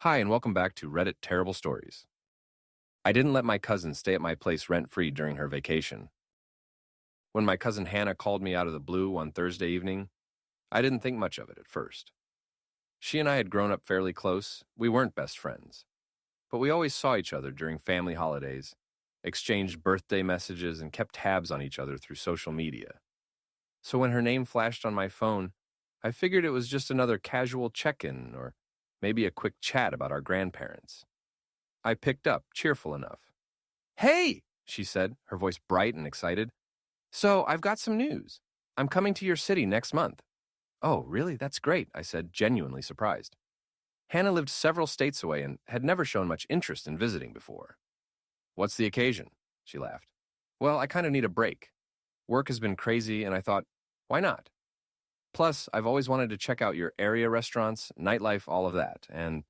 Hi, and welcome back to Reddit Terrible Stories. I didn't let my cousin stay at my place rent-free during her vacation. When my cousin Hannah called me out of the blue one Thursday evening, I didn't think much of it at first. She and I had grown up fairly close. We weren't best friends, but we always saw each other during family holidays, exchanged birthday messages, and kept tabs on each other through social media. So when her name flashed on my phone, I figured it was just another casual check-in or maybe a quick chat about our grandparents. I picked up, cheerful enough. "Hey," she said, her voice bright and excited. "So, I've got some news. I'm coming to your city next month." "Oh, really? That's great," I said, genuinely surprised. Hannah lived several states away and had never shown much interest in visiting before. "What's the occasion?" she laughed. "Well, I kind of need a break. Work has been crazy, and I thought, why not? Plus, I've always wanted to check out your area restaurants, nightlife, all of that, and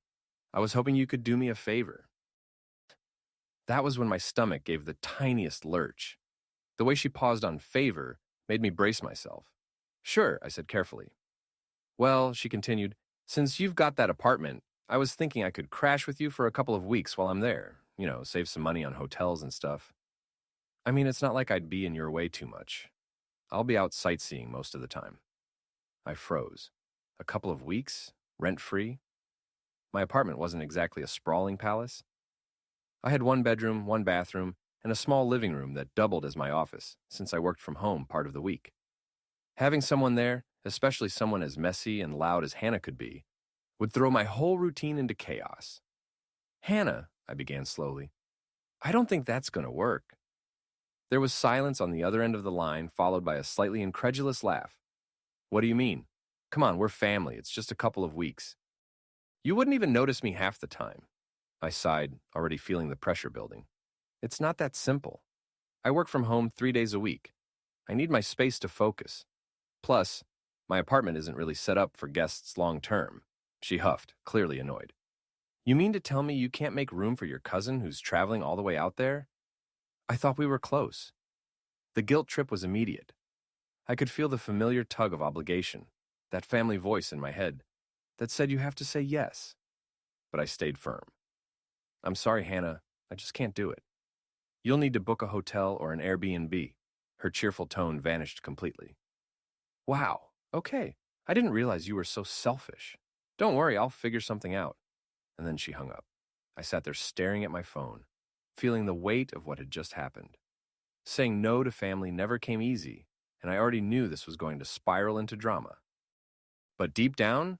I was hoping you could do me a favor." That was when my stomach gave the tiniest lurch. The way she paused on favor made me brace myself. "Sure," I said carefully. "Well," she continued, "since you've got that apartment, I was thinking I could crash with you for a couple of weeks while I'm there. Save some money on hotels and stuff. I mean, it's not like I'd be in your way too much. I'll be out sightseeing most of the time." I froze. A couple of weeks? Rent-free? My apartment wasn't exactly a sprawling palace. I had one bedroom, one bathroom, and a small living room that doubled as my office, since I worked from home part of the week. Having someone there, especially someone as messy and loud as Hannah could be, would throw my whole routine into chaos. "Hannah," I began slowly, "I don't think that's going to work." There was silence on the other end of the line, followed by a slightly incredulous laugh. "What do you mean? Come on, we're family. It's just a couple of weeks. You wouldn't even notice me half the time." I sighed, already feeling the pressure building. "It's not that simple. I work from home 3 days a week. I need my space to focus. Plus, my apartment isn't really set up for guests long term." She huffed, clearly annoyed. "You mean to tell me you can't make room for your cousin who's traveling all the way out there? I thought we were close." The guilt trip was immediate. I could feel the familiar tug of obligation, that family voice in my head that said you have to say yes. But I stayed firm. "I'm sorry, Hannah. I just can't do it. You'll need to book a hotel or an Airbnb." Her cheerful tone vanished completely. "Wow, okay. I didn't realize you were so selfish. Don't worry, I'll figure something out." And then she hung up. I sat there staring at my phone, feeling the weight of what had just happened. Saying no to family never came easy, and I already knew this was going to spiral into drama. But deep down,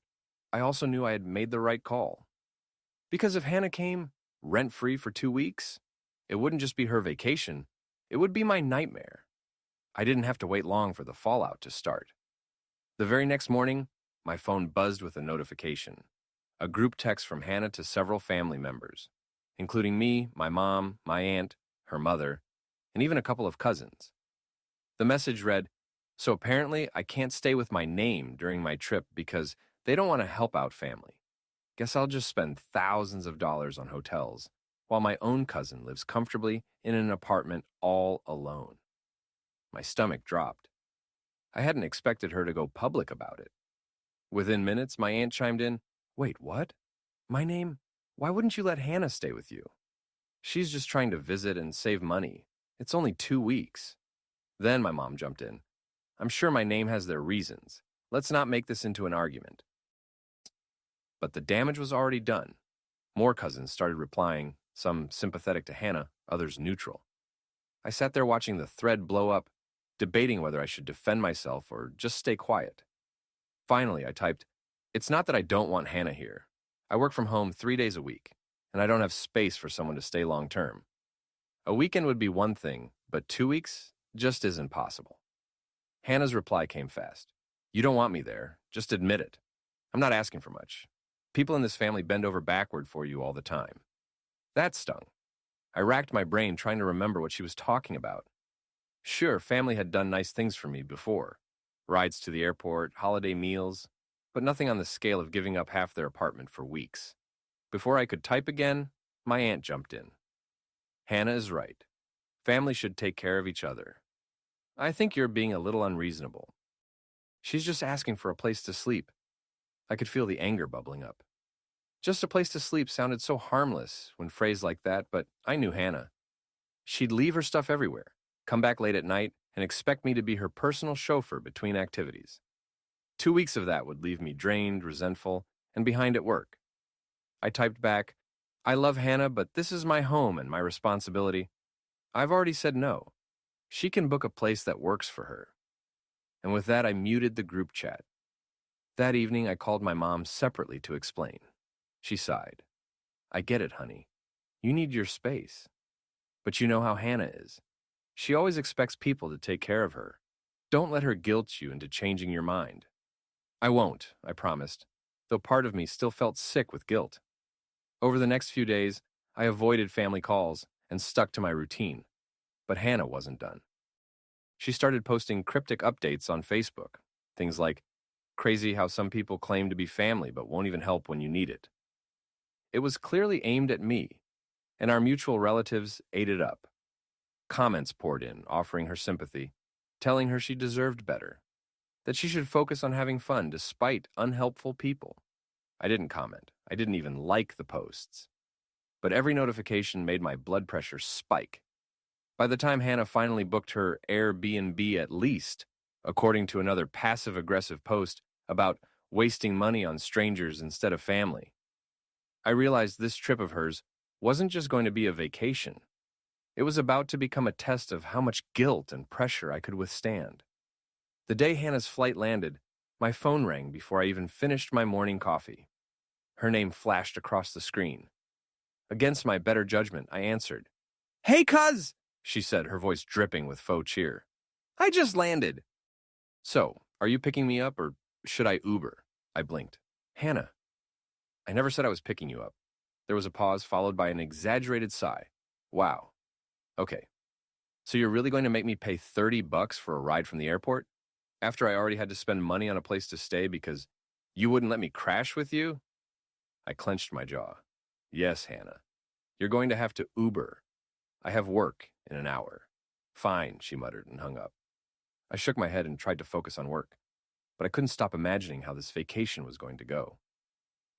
I also knew I had made the right call. Because if Hannah came rent-free for 2 weeks, it wouldn't just be her vacation, it would be my nightmare. I didn't have to wait long for the fallout to start. The very next morning, my phone buzzed with a notification. A group text from Hannah to several family members, including me, my mom, my aunt, her mother, and even a couple of cousins. The message read, "So apparently I can't stay with my name during my trip because they don't want to help out family. Guess I'll just spend thousands of dollars on hotels, while my own cousin lives comfortably in an apartment all alone." My stomach dropped. I hadn't expected her to go public about it. Within minutes, my aunt chimed in, "Wait, what? My name? Why wouldn't you let Hannah stay with you? She's just trying to visit and save money. It's only 2 weeks." Then my mom jumped in. "I'm sure my name has their reasons. Let's not make this into an argument." But the damage was already done. More cousins started replying, some sympathetic to Hannah, others neutral. I sat there watching the thread blow up, debating whether I should defend myself or just stay quiet. Finally, I typed, "It's not that I don't want Hannah here. I work from home 3 days a week, and I don't have space for someone to stay long term. A weekend would be one thing, but 2 weeks just isn't possible." Hannah's reply came fast. "You don't want me there. Just admit it. I'm not asking for much. People in this family bend over backward for you all the time." That stung. I racked my brain trying to remember what she was talking about. Sure, family had done nice things for me before. Rides to the airport, holiday meals, but nothing on the scale of giving up half their apartment for weeks. Before I could type again, my aunt jumped in. "Hannah is right. Family should take care of each other. I think you're being a little unreasonable. She's just asking for a place to sleep." I could feel the anger bubbling up. Just a place to sleep sounded so harmless when phrased like that, but I knew Hannah. She'd leave her stuff everywhere, come back late at night, and expect me to be her personal chauffeur between activities. 2 weeks of that would leave me drained, resentful, and behind at work. I typed back, I love Hannah, but this is my home and my responsibility. I've already said no. She can book a place that works for her. And with that, I muted the group chat. That evening, I called my mom separately to explain. She sighed. I get it, honey. You need your space. But you know how Hannah is. She always expects people to take care of her. Don't let her guilt you into changing your mind. I won't, I promised, though part of me still felt sick with guilt. Over the next few days, I avoided family calls and stuck to my routine. But Hannah wasn't done. She started posting cryptic updates on Facebook. Things like, crazy how some people claim to be family but won't even help when you need it. It was clearly aimed at me, and our mutual relatives ate it up. Comments poured in, offering her sympathy, telling her she deserved better, that she should focus on having fun despite unhelpful people. I didn't comment. I didn't even like the posts. But every notification made my blood pressure spike. By the time Hannah finally booked her Airbnb at least, according to another passive-aggressive post about wasting money on strangers instead of family, I realized this trip of hers wasn't just going to be a vacation. It was about to become a test of how much guilt and pressure I could withstand. The day Hannah's flight landed, my phone rang before I even finished my morning coffee. Her name flashed across the screen. Against my better judgment, I answered. Hey, cuz, she said, her voice dripping with faux cheer. I just landed. So, are you picking me up or should I Uber? I blinked. Hannah. I never said I was picking you up. There was a pause followed by an exaggerated sigh. Wow. Okay. So you're really going to make me pay $30 for a ride from the airport? After I already had to spend money on a place to stay because you wouldn't let me crash with you? I clenched my jaw. Yes, Hannah. You're going to have to Uber. I have work in an hour. Fine, she muttered and hung up. I shook my head and tried to focus on work, but I couldn't stop imagining how this vacation was going to go.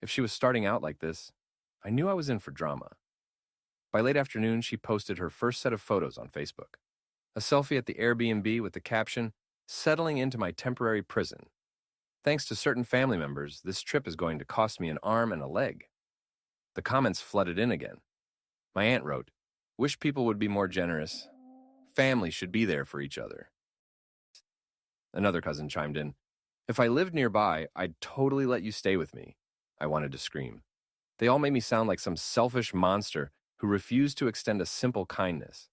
If she was starting out like this, I knew I was in for drama. By late afternoon, she posted her first set of photos on Facebook. A selfie at the Airbnb with the caption, settling into my temporary prison. Thanks to certain family members, this trip is going to cost me an arm and a leg. The comments flooded in again. My aunt wrote, wish people would be more generous. Family should be there for each other. Another cousin chimed in, if I lived nearby, I'd totally let you stay with me. I wanted to scream. They all made me sound like some selfish monster who refused to extend a simple kindness.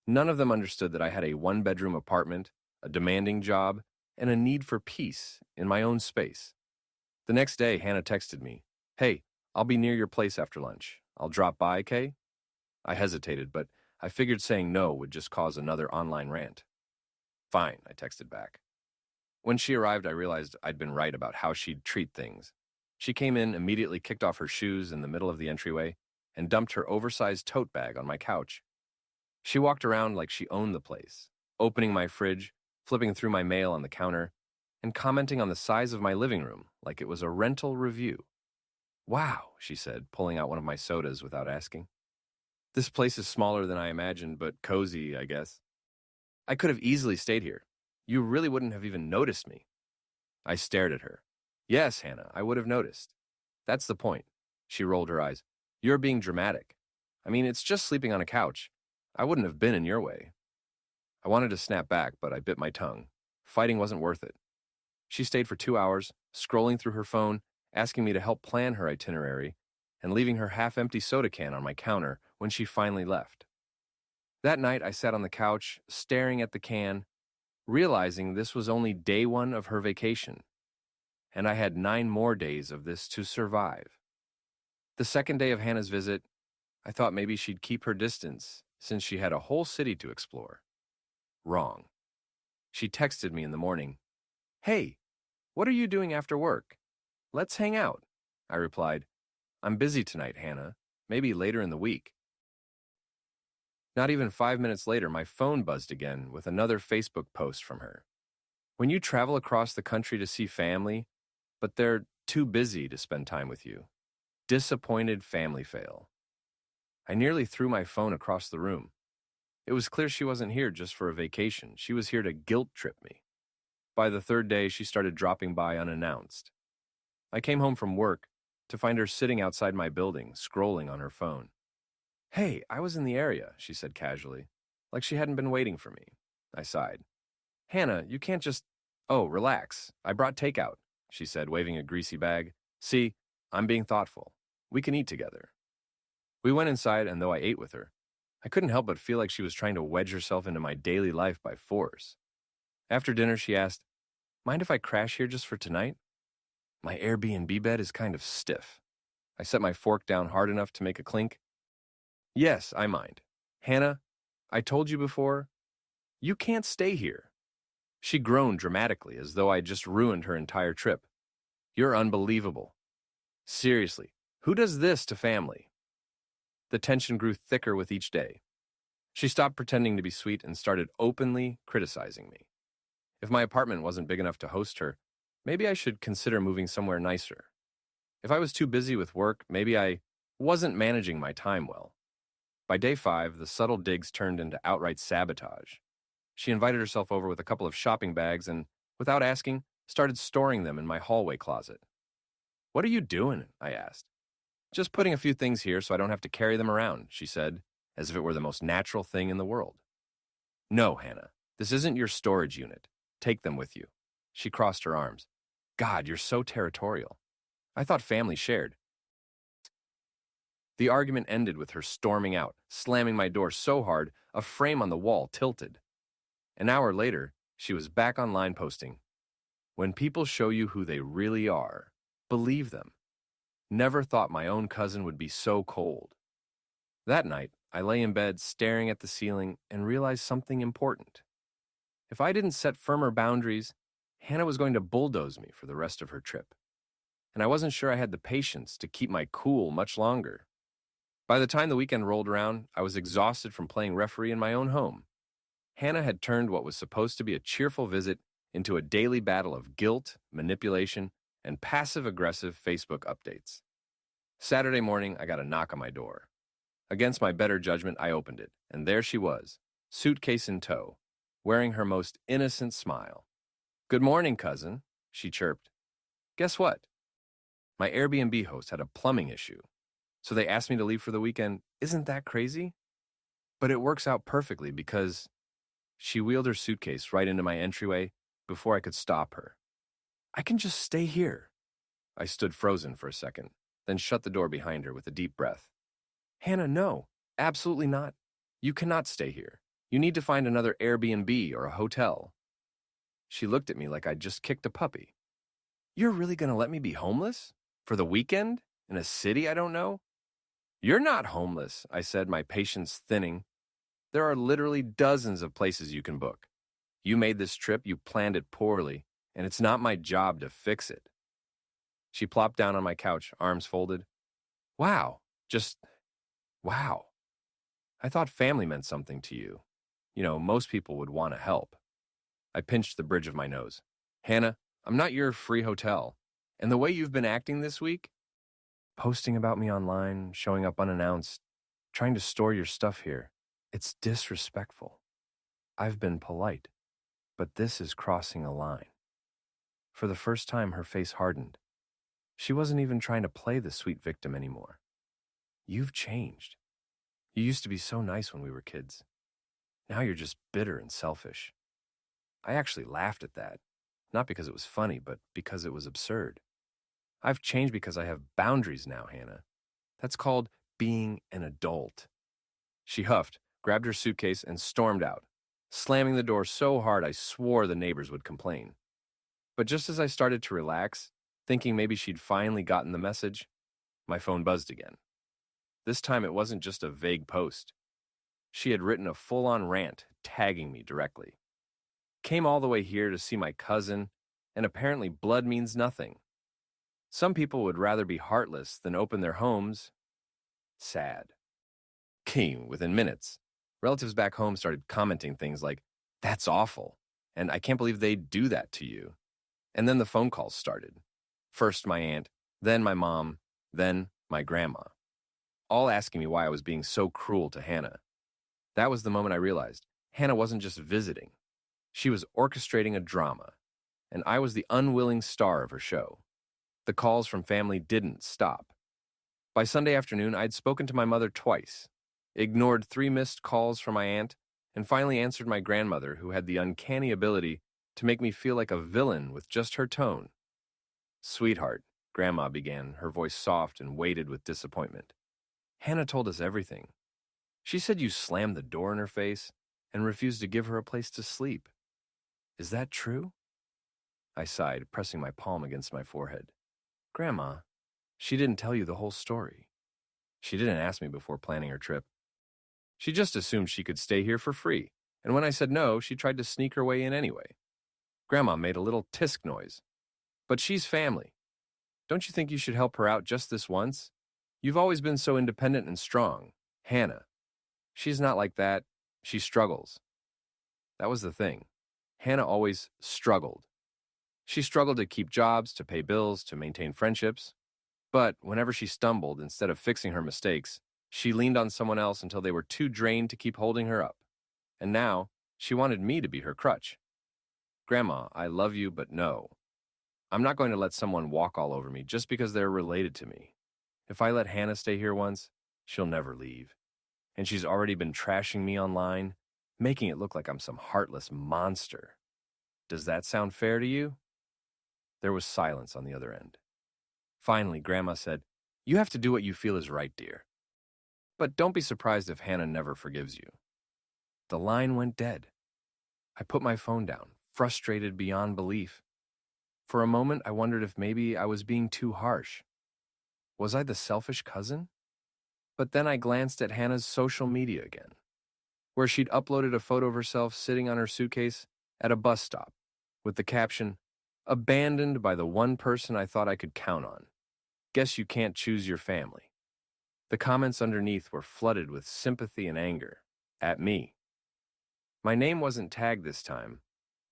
None of them understood that I had a one-bedroom apartment, a demanding job, and a need for peace in my own space. The next day, Hannah texted me, hey, I'll be near your place after lunch. I'll drop by, Kay? I hesitated, but I figured saying no would just cause another online rant. Fine, I texted back. When she arrived, I realized I'd been right about how she'd treat things. She came in, immediately kicked off her shoes in the middle of the entryway, and dumped her oversized tote bag on my couch. She walked around like she owned the place, opening my fridge, flipping through my mail on the counter, and commenting on the size of my living room like it was a rental review. Wow, she said, pulling out one of my sodas without asking. This place is smaller than I imagined, but cozy, I guess. I could have easily stayed here. You really wouldn't have even noticed me. I stared at her. Yes, Hannah, I would have noticed. That's the point. She rolled her eyes. You're being dramatic. I mean, it's just sleeping on a couch. I wouldn't have been in your way. I wanted to snap back, but I bit my tongue. Fighting wasn't worth it. She stayed for 2 hours, scrolling through her phone, asking me to help plan her itinerary, and leaving her half-empty soda can on my counter when she finally left. That night, I sat on the couch, staring at the can, realizing this was only day one of her vacation, and I had 9 more days of this to survive. The second day of Hannah's visit, I thought maybe she'd keep her distance since she had a whole city to explore. Wrong. She texted me in the morning, Hey, what are you doing after work? Let's hang out. I replied, I'm busy tonight, Hannah. Maybe later in the week. Not even 5 minutes later, my phone buzzed again with another Facebook post from her. When you travel across the country to see family, but they're too busy to spend time with you, Disappointed family fail. I nearly threw my phone across the room. It was clear she wasn't here just for a vacation. She was here to guilt trip me. By the third day, she started dropping by unannounced. I came home from work to find her sitting outside my building, scrolling on her phone. "Hey, I was in the area," she said casually, like she hadn't been waiting for me. I sighed. "Hannah, you can't just—" "Oh, relax. I brought takeout," she said, waving a greasy bag. "See, I'm being thoughtful. We can eat together." We went inside, and though I ate with her, I couldn't help but feel like she was trying to wedge herself into my daily life by force. After dinner, she asked, "Mind if I crash here just for tonight? My Airbnb bed is kind of stiff." I set my fork down hard enough to make a clink. "Yes, I mind. Hannah, I told you before, you can't stay here." She groaned dramatically as though I'd just ruined her entire trip. "You're unbelievable. Seriously, who does this to family?" The tension grew thicker with each day. She stopped pretending to be sweet and started openly criticizing me. If my apartment wasn't big enough to host her, maybe I should consider moving somewhere nicer. If I was too busy with work, maybe I wasn't managing my time well. By day 5, the subtle digs turned into outright sabotage. She invited herself over with a couple of shopping bags and, without asking, started storing them in my hallway closet. "What are you doing?" I asked. "Just putting a few things here so I don't have to carry them around," she said, as if it were the most natural thing in the world. "No, Hannah, this isn't your storage unit. Take them with you." She crossed her arms. "God, you're so territorial. I thought family shared." The argument ended with her storming out, slamming my door so hard a frame on the wall tilted. An hour later, she was back online posting, "When people show you who they really are, believe them. Never thought my own cousin would be so cold." That night, I lay in bed staring at the ceiling and realized something important. If I didn't set firmer boundaries, Hannah was going to bulldoze me for the rest of her trip. And I wasn't sure I had the patience to keep my cool much longer. By the time the weekend rolled around, I was exhausted from playing referee in my own home. Hannah had turned what was supposed to be a cheerful visit into a daily battle of guilt, manipulation, and passive-aggressive Facebook updates. Saturday morning, I got a knock on my door. Against my better judgment, I opened it, and there she was, suitcase in tow, wearing her most innocent smile. "Good morning, cousin," she chirped. "Guess what? My Airbnb host had a plumbing issue, so they asked me to leave for the weekend. Isn't that crazy? But it works out perfectly because—" She wheeled her suitcase right into my entryway before I could stop her. "I can just stay here." I stood frozen for a second, then shut the door behind her with a deep breath. "Hannah, no, absolutely not. You cannot stay here. You need to find another Airbnb or a hotel." She looked at me like I'd just kicked a puppy. "You're really going to let me be homeless? For the weekend? In a city I don't know?" "You're not homeless," I said, my patience thinning. "There are literally dozens of places you can book. You made this trip, you planned it poorly, and it's not my job to fix it." She plopped down on my couch, arms folded. "Wow, wow. I thought family meant something to you. You know, most people would want to help." I pinched the bridge of my nose. "Hannah, I'm not your free hotel. And the way you've been acting this week, posting about me online, showing up unannounced, trying to store your stuff here, it's disrespectful. I've been polite, but this is crossing a line." For the first time, her face hardened. She wasn't even trying to play the sweet victim anymore. "You've changed. You used to be so nice when we were kids. Now you're just bitter and selfish." I actually laughed at that, not because it was funny, but because it was absurd. "I've changed because I have boundaries now, Hannah. That's called being an adult." She huffed, grabbed her suitcase, and stormed out, slamming the door so hard I swore the neighbors would complain. But just as I started to relax, thinking maybe she'd finally gotten the message, my phone buzzed again. This time it wasn't just a vague post. She had written a full-on rant, tagging me directly. "Came all the way here to see my cousin, and apparently blood means nothing. Some people would rather be heartless than open their homes. Sad." Came within minutes. Relatives back home started commenting things like, "That's awful," and "I can't believe they'd do that to you." And then the phone calls started. First my aunt, then my mom, then my grandma, all asking me why I was being so cruel to Hannah. That was the moment I realized Hannah wasn't just visiting. She was orchestrating a drama, and I was the unwilling star of her show. The calls from family didn't stop. By Sunday afternoon, I'd spoken to my mother twice, ignored 3 missed calls from my aunt, and finally answered my grandmother, who had the uncanny ability to make me feel like a villain with just her tone. "Sweetheart," Grandma began, her voice soft and weighted with disappointment. "Hannah told us everything. She said you slammed the door in her face and refused to give her a place to sleep. Is that true?" I sighed, pressing my palm against my forehead. "Grandma, she didn't tell you the whole story. She didn't ask me before planning her trip. She just assumed she could stay here for free, and when I said no, she tried to sneak her way in anyway." Grandma made a little tisk noise. "But she's family. Don't you think you should help her out just this once? You've always been so independent and strong. Hannah, she's not like that. She struggles." That was the thing. Hannah always struggled. She struggled to keep jobs, to pay bills, to maintain friendships. But whenever she stumbled, instead of fixing her mistakes, she leaned on someone else until they were too drained to keep holding her up. And now, she wanted me to be her crutch. "Grandma, I love you, but no. I'm not going to let someone walk all over me just because they're related to me. If I let Hannah stay here once, she'll never leave. And she's already been trashing me online, making it look like I'm some heartless monster. Does that sound fair to you?" There was silence on the other end. Finally, Grandma said, "You have to do what you feel is right, dear. But don't be surprised if Hannah never forgives you." The line went dead. I put my phone down, frustrated beyond belief. For a moment, I wondered if maybe I was being too harsh. Was I the selfish cousin? But then I glanced at Hannah's social media again, where she'd uploaded a photo of herself sitting on her suitcase at a bus stop with the caption, "Abandoned by the one person I thought I could count on. Guess you can't choose your family." The comments underneath were flooded with sympathy and anger at me. My name wasn't tagged this time,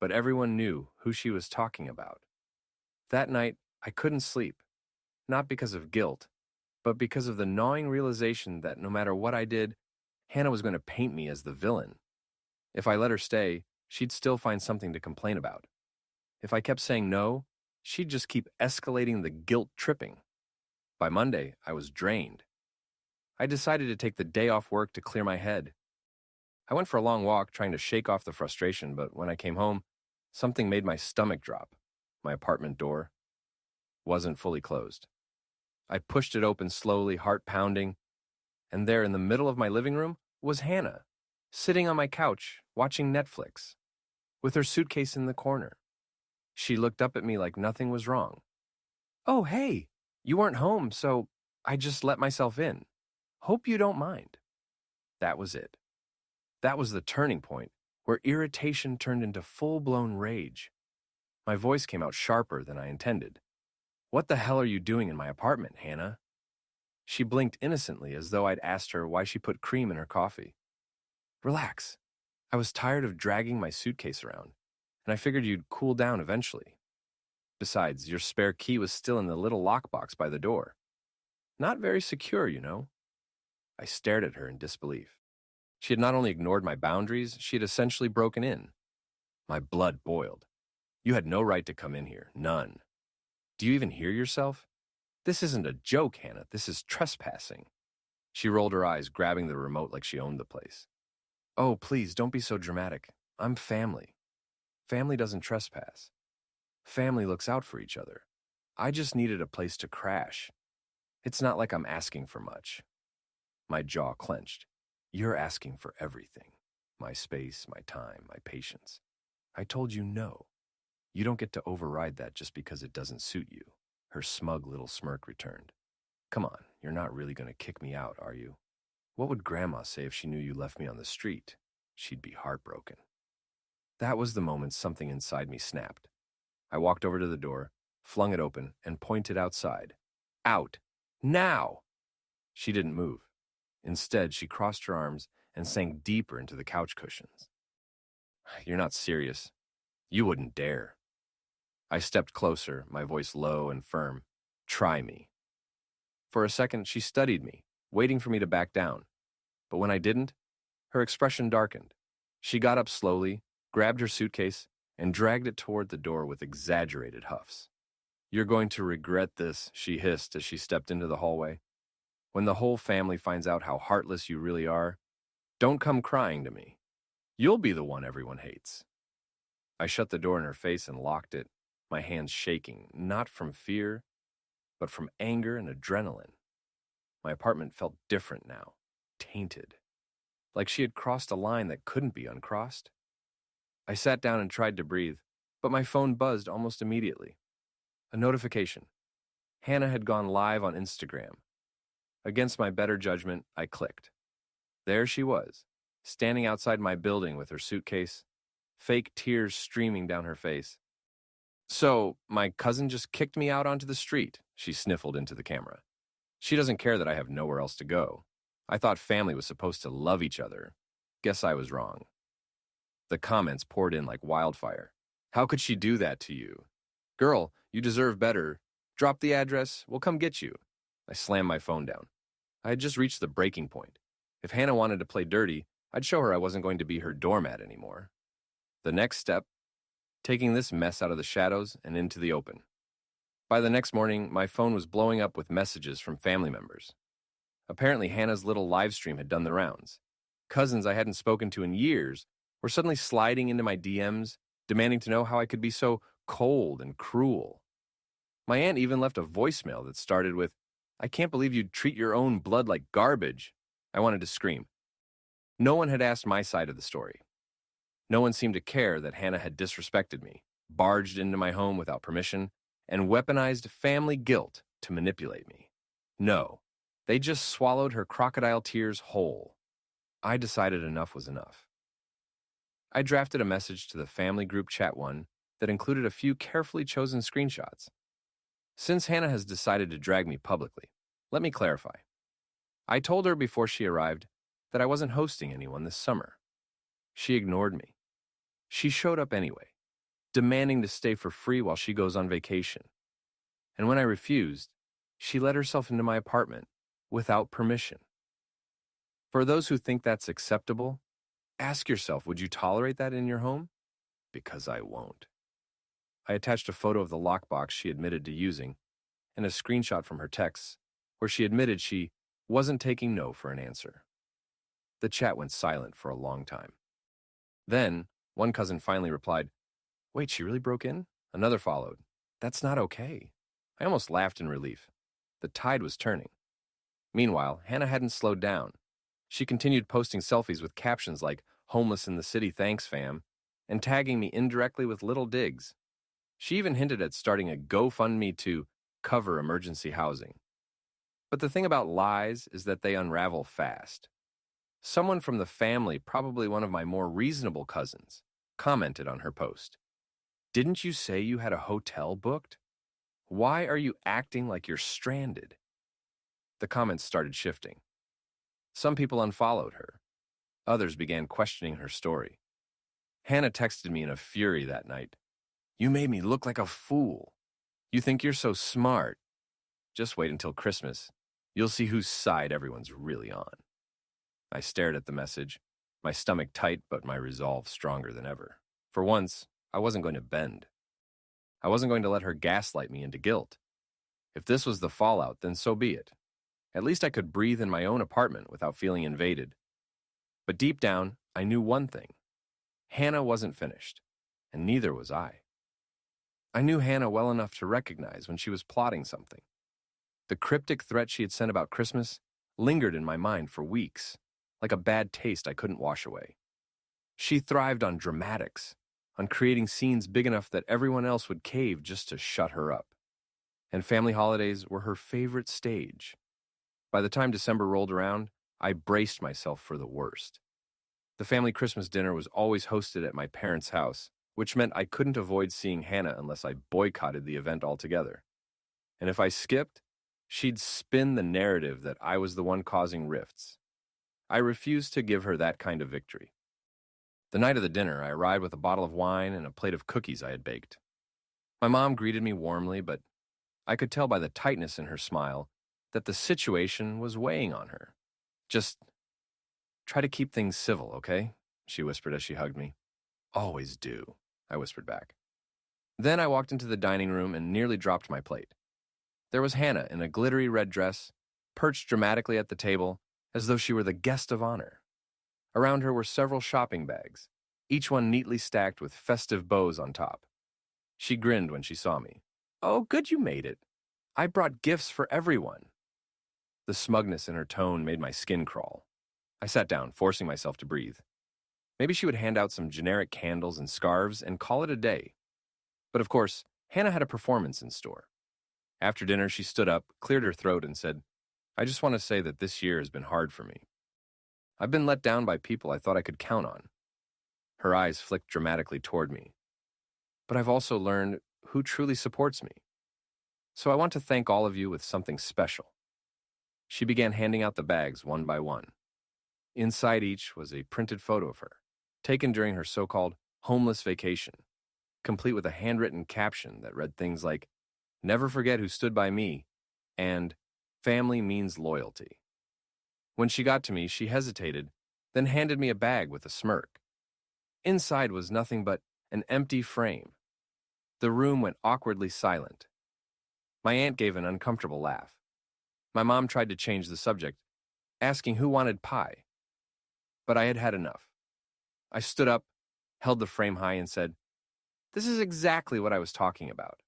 but everyone knew who she was talking about. That night, I couldn't sleep, not because of guilt, but because of the gnawing realization that no matter what I did, Hannah was going to paint me as the villain. If I let her stay, she'd still find something to complain about. If I kept saying no, she'd just keep escalating the guilt tripping. By Monday, I was drained. I decided to take the day off work to clear my head. I went for a long walk trying to shake off the frustration, but when I came home, something made my stomach drop. My apartment door wasn't fully closed. I pushed it open slowly, heart pounding, and there in the middle of my living room was Hannah, sitting on my couch, watching Netflix, with her suitcase in the corner. She looked up at me like nothing was wrong. "Oh, hey, you weren't home, so I just let myself in. Hope you don't mind." That was it. That was the turning point, where irritation turned into full-blown rage. My voice came out sharper than I intended. "What the hell are you doing in my apartment, Hannah?" She blinked innocently as though I'd asked her why she put cream in her coffee. "Relax. I was tired of dragging my suitcase around, and I figured you'd cool down eventually. Besides, your spare key was still in the little lockbox by the door. Not very secure, you know." I stared at her in disbelief. She had not only ignored my boundaries, she had essentially broken in. My blood boiled. "You had no right to come in here. None. Do you even hear yourself? This isn't a joke, Hannah. This is trespassing." She rolled her eyes, grabbing the remote like she owned the place. "Oh, please, don't be so dramatic. I'm family. Family doesn't trespass. Family looks out for each other. I just needed a place to crash. It's not like I'm asking for much." My jaw clenched. "You're asking for everything. My space, my time, my patience. I told you no. You don't get to override that just because it doesn't suit you." Her smug little smirk returned. "Come on, you're not really going to kick me out, are you? What would Grandma say if she knew you left me on the street? She'd be heartbroken." That was the moment something inside me snapped. I walked over to the door, flung it open, and pointed outside. "Out! Now!" She didn't move. Instead, she crossed her arms and sank deeper into the couch cushions. "You're not serious. You wouldn't dare." I stepped closer, my voice low and firm. "Try me." For a second, she studied me, waiting for me to back down. But when I didn't, her expression darkened. She got up slowly, grabbed her suitcase, and dragged it toward the door with exaggerated huffs. "You're going to regret this," she hissed as she stepped into the hallway. "When the whole family finds out how heartless you really are, don't come crying to me. You'll be the one everyone hates." I shut the door in her face and locked it, my hands shaking, not from fear, but from anger and adrenaline. My apartment felt different now, tainted, like she had crossed a line that couldn't be uncrossed. I sat down and tried to breathe, but my phone buzzed almost immediately. A notification. Hannah had gone live on Instagram. Against my better judgment, I clicked. There she was, standing outside my building with her suitcase, fake tears streaming down her face. "So, my cousin just kicked me out onto the street," she sniffled into the camera. "She doesn't care that I have nowhere else to go. I thought family was supposed to love each other. Guess I was wrong." The comments poured in like wildfire. "How could she do that to you? Girl, you deserve better. Drop the address, we'll come get you." I slammed my phone down. I had just reached the breaking point. If Hannah wanted to play dirty, I'd show her I wasn't going to be her doormat anymore. The next step, taking this mess out of the shadows and into the open. By the next morning, my phone was blowing up with messages from family members. Apparently, Hannah's little live stream had done the rounds. Cousins I hadn't spoken to in years were suddenly sliding into my DMs, demanding to know how I could be so cold and cruel. My aunt even left a voicemail that started with, "I can't believe you'd treat your own blood like garbage." I wanted to scream. No one had asked my side of the story. No one seemed to care that Hannah had disrespected me, barged into my home without permission, and weaponized family guilt to manipulate me. No, they just swallowed her crocodile tears whole. I decided enough was enough. I drafted a message to the family group chat one that included a few carefully chosen screenshots. Since Hannah has decided to drag me publicly, let me clarify. I told her before she arrived that I wasn't hosting anyone this summer. She ignored me. She showed up anyway, demanding to stay for free while she goes on vacation. And when I refused, she let herself into my apartment without permission. For those who think that's acceptable, ask yourself, would you tolerate that in your home? Because I won't. I attached a photo of the lockbox she admitted to using and a screenshot from her texts where she admitted she wasn't taking no for an answer. The chat went silent for a long time. Then, one cousin finally replied, "Wait, she really broke in?" Another followed, "That's not okay." I almost laughed in relief. The tide was turning. Meanwhile, Hannah hadn't slowed down. She continued posting selfies with captions like, "Homeless in the city, thanks fam," and tagging me indirectly with little digs. She even hinted at starting a GoFundMe to cover emergency housing. But the thing about lies is that they unravel fast. Someone from the family, probably one of my more reasonable cousins, commented on her post. "Didn't you say you had a hotel booked? Why are you acting like you're stranded?" The comments started shifting. Some people unfollowed her. Others began questioning her story. Hannah texted me in a fury that night. "You made me look like a fool. You think you're so smart. Just wait until Christmas. You'll see whose side everyone's really on." I stared at the message, my stomach tight but my resolve stronger than ever. For once, I wasn't going to bend. I wasn't going to let her gaslight me into guilt. If this was the fallout, then so be it. At least I could breathe in my own apartment without feeling invaded. But deep down, I knew one thing. Hannah wasn't finished, and neither was I. I knew Hannah well enough to recognize when she was plotting something. The cryptic threat she had sent about Christmas lingered in my mind for weeks, like a bad taste I couldn't wash away. She thrived on dramatics, on creating scenes big enough that everyone else would cave just to shut her up. And family holidays were her favorite stage. By the time December rolled around, I braced myself for the worst. The family Christmas dinner was always hosted at my parents' house, which meant I couldn't avoid seeing Hannah unless I boycotted the event altogether. And if I skipped, she'd spin the narrative that I was the one causing rifts. I refused to give her that kind of victory. The night of the dinner, I arrived with a bottle of wine and a plate of cookies I had baked. My mom greeted me warmly, but I could tell by the tightness in her smile that the situation was weighing on her. Just try to keep things civil, okay? She whispered as she hugged me. Always do, I whispered back. Then I walked into the dining room and nearly dropped my plate. There was Hannah in a glittery red dress, perched dramatically at the table, as though she were the guest of honor. Around her were several shopping bags, each one neatly stacked with festive bows on top. She grinned when she saw me. Oh, good you made it. I brought gifts for everyone. The smugness in her tone made my skin crawl. I sat down, forcing myself to breathe. Maybe she would hand out some generic candles and scarves and call it a day. But of course, Hannah had a performance in store. After dinner, she stood up, cleared her throat, and said, I just want to say that this year has been hard for me. I've been let down by people I thought I could count on. Her eyes flicked dramatically toward me. But I've also learned who truly supports me. So I want to thank all of you with something special. She began handing out the bags one by one. Inside each was a printed photo of her, taken during her so-called homeless vacation, complete with a handwritten caption that read things like, Never forget who stood by me, and family means loyalty. When she got to me, she hesitated, then handed me a bag with a smirk. Inside was nothing but an empty frame. The room went awkwardly silent. My aunt gave an uncomfortable laugh. My mom tried to change the subject, asking who wanted pie. But I had had enough. I stood up, held the frame high, and said, This is exactly what I was talking about.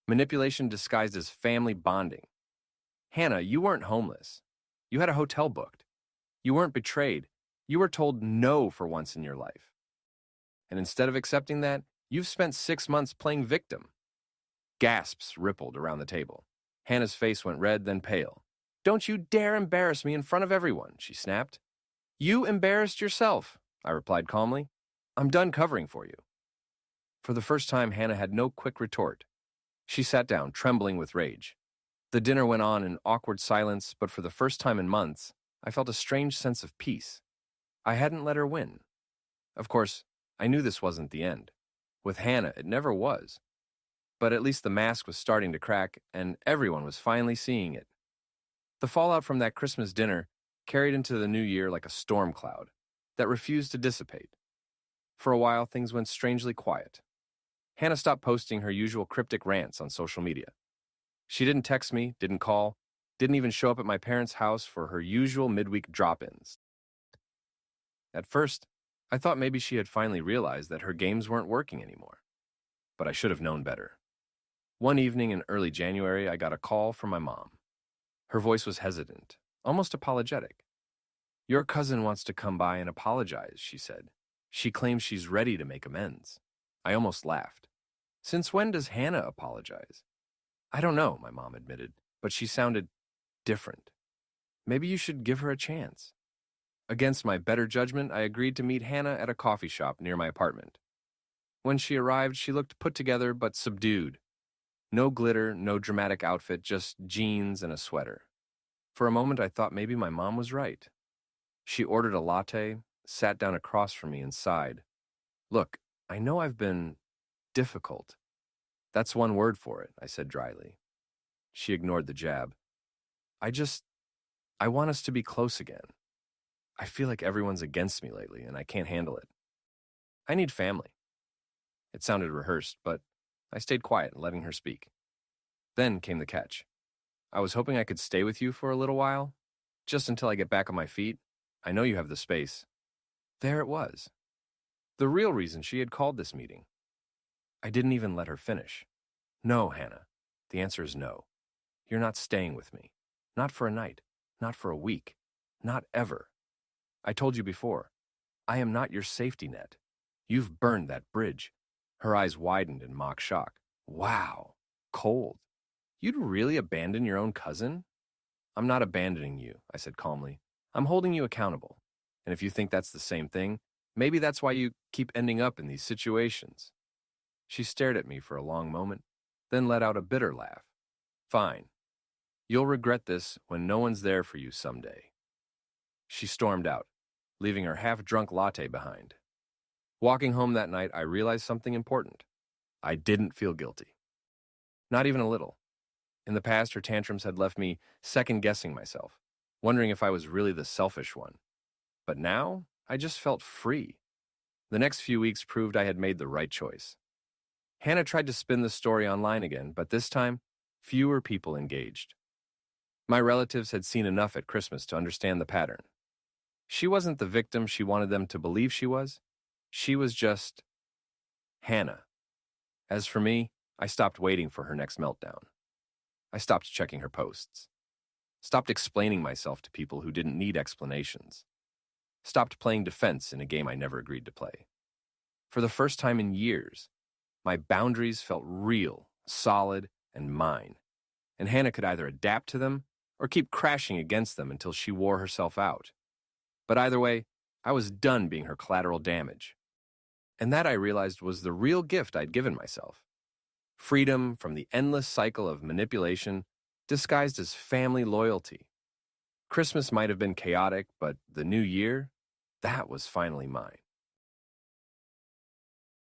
Manipulation disguised as family bonding. Hannah, you weren't homeless. You had a hotel booked. You weren't betrayed. You were told no for once in your life. And instead of accepting that, you've spent 6 months playing victim. Gasps rippled around the table. Hannah's face went red, then pale. Don't you dare embarrass me in front of everyone, she snapped. You embarrassed yourself, I replied calmly. I'm done covering for you. For the first time, Hannah had no quick retort. She sat down, trembling with rage. The dinner went on in awkward silence, but for the first time in months, I felt a strange sense of peace. I hadn't let her win. Of course, I knew this wasn't the end. With Hannah, it never was. But at least the mask was starting to crack, and everyone was finally seeing it. The fallout from that Christmas dinner carried into the new year like a storm cloud that refused to dissipate. For a while, things went strangely quiet. Hannah stopped posting her usual cryptic rants on social media. She didn't text me, didn't call, didn't even show up at my parents' house for her usual midweek drop-ins. At first, I thought maybe she had finally realized that her games weren't working anymore. But I should have known better. One evening in early January, I got a call from my mom. Her voice was hesitant, almost apologetic. Your cousin wants to come by and apologize, she said. She claims she's ready to make amends. I almost laughed. Since when does Hannah apologize? I don't know, my mom admitted, but she sounded different. Maybe you should give her a chance. Against my better judgment, I agreed to meet Hannah at a coffee shop near my apartment. When she arrived, she looked put together but subdued. No glitter, no dramatic outfit, just jeans and a sweater. For a moment, I thought maybe my mom was right. She ordered a latte, sat down across from me, and sighed. Look, I know I've been difficult. That's one word for it, I said dryly. She ignored the jab. I want us to be close again. I feel like everyone's against me lately, and I can't handle it. I need family. It sounded rehearsed, but I stayed quiet, letting her speak. Then came the catch. I was hoping I could stay with you for a little while, just until I get back on my feet. I know you have the space. There it was. The real reason she had called this meeting. I didn't even let her finish. No, Hannah. The answer is no. You're not staying with me. Not for a night. Not for a week. Not ever. I told you before. I am not your safety net. You've burned that bridge. Her eyes widened in mock shock. Wow. Cold. You'd really abandon your own cousin? I'm not abandoning you, I said calmly. I'm holding you accountable. And if you think that's the same thing, maybe that's why you keep ending up in these situations. She stared at me for a long moment, then let out a bitter laugh. Fine. You'll regret this when no one's there for you someday. She stormed out, leaving her half-drunk latte behind. Walking home that night, I realized something important. I didn't feel guilty. Not even a little. In the past, her tantrums had left me second-guessing myself, wondering if I was really the selfish one. But now, I just felt free. The next few weeks proved I had made the right choice. Hannah tried to spin the story online again, but this time, fewer people engaged. My relatives had seen enough at Christmas to understand the pattern. She wasn't the victim she wanted them to believe she was. She was just Hannah. As for me, I stopped waiting for her next meltdown. I stopped checking her posts. Stopped explaining myself to people who didn't need explanations. Stopped playing defense in a game I never agreed to play. For the first time in years, my boundaries felt real, solid, and mine, and Hannah could either adapt to them or keep crashing against them until she wore herself out. But either way, I was done being her collateral damage. And that, I realized, was the real gift I'd given myself. Freedom from the endless cycle of manipulation disguised as family loyalty. Christmas might have been chaotic, but the new year, that was finally mine.